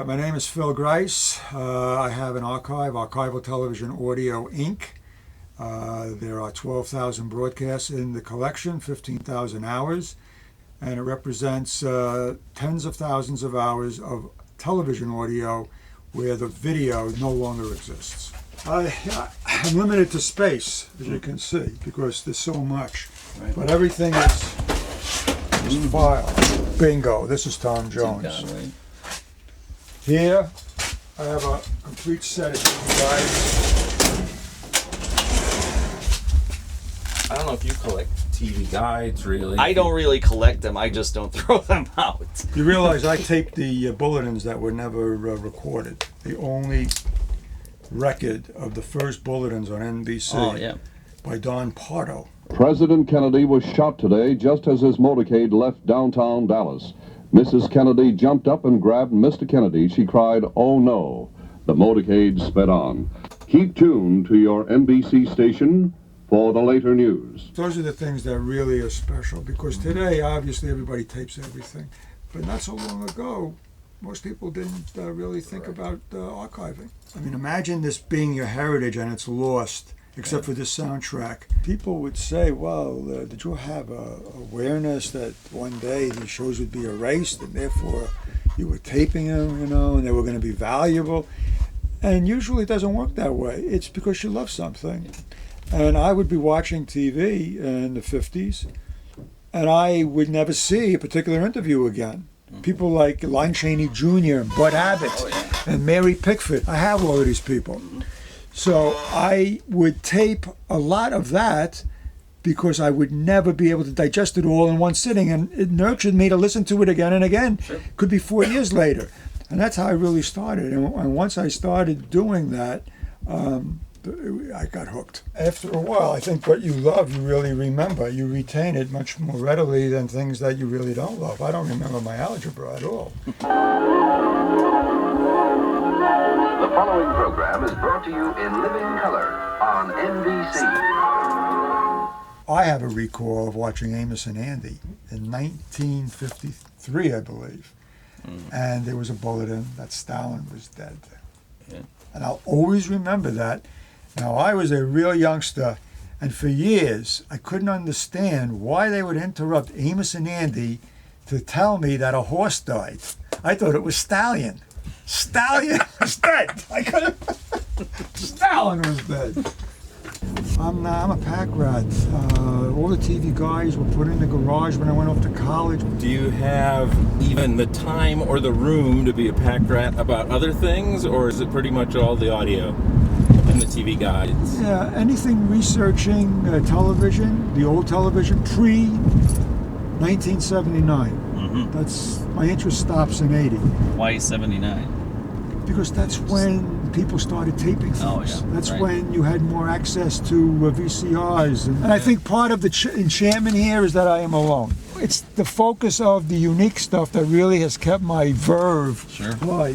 My name is Phil Gries. I have an archive, Archival Television Audio, Inc. There are 12,000 broadcasts in the collection, 15,000 hours, and it represents tens of thousands of hours of television audio where the video no longer exists. I'm limited to space, as you can see, because there's so much, but everything is filed. Bingo, this is Tom Jones. Here, I have a complete set of TV guides. I don't know if you collect TV guides, really. I don't really collect them, I just don't throw them out. You realize I taped the bulletins that were never recorded. The only record of the first bulletins on NBC by Don Pardo. President Kennedy was shot today just as his motorcade left downtown Dallas. Mrs. Kennedy jumped up and grabbed Mr. Kennedy. She cried, "Oh no." The motorcade sped on. Keep tuned to your NBC station for the later news. Those are the things that really are special, because today, obviously, everybody tapes everything. But not so long ago, most people didn't really think about archiving. I mean, imagine this being your heritage and it's lost, except for this soundtrack. People would say, well, did you have awareness that one day these shows would be erased and therefore you were taping them, and they were going to be valuable? And usually it doesn't work that way. It's because you love something. And I would be watching TV in the 50s, and I would never see a particular interview again. People like Lon Chaney Jr. and Bud Abbott and Mary Pickford. I have all of these people. So I would tape a lot of that because I would never be able to digest it all in one sitting, and it nurtured me to listen to it again and again. Sure. Could be 4 years later. And that's how I really started. And once I started doing that, I got hooked. After a while, I think what you love, you really remember. You retain it much more readily than things that you really don't love. I don't remember my algebra at all. The following program is brought to you in living color on NBC. I have a recall of watching Amos and Andy in 1953, I believe. And there was a bulletin that Stalin was dead. Yeah. And I'll always remember that. Now, I was a real youngster, and for years, I couldn't understand why they would interrupt Amos and Andy to tell me that a horse died. I thought it was Stallion. Stallion was dead. I couldn't. Stalin was dead. I'm a pack rat. All the TV guys were put in the garage when I went off to college. Do you have even the time or the room to be a pack rat about other things, or is it pretty much all the audio and the TV guides? Yeah, anything researching television, the old television, pre-1979. That's my interest stops in 80. Why 79? Because that's when people started taping things. Oh, yeah. That's when you had more access to VCRs. And I think part of the enchantment here is that I am alone. It's the focus of the unique stuff that really has kept my verve high.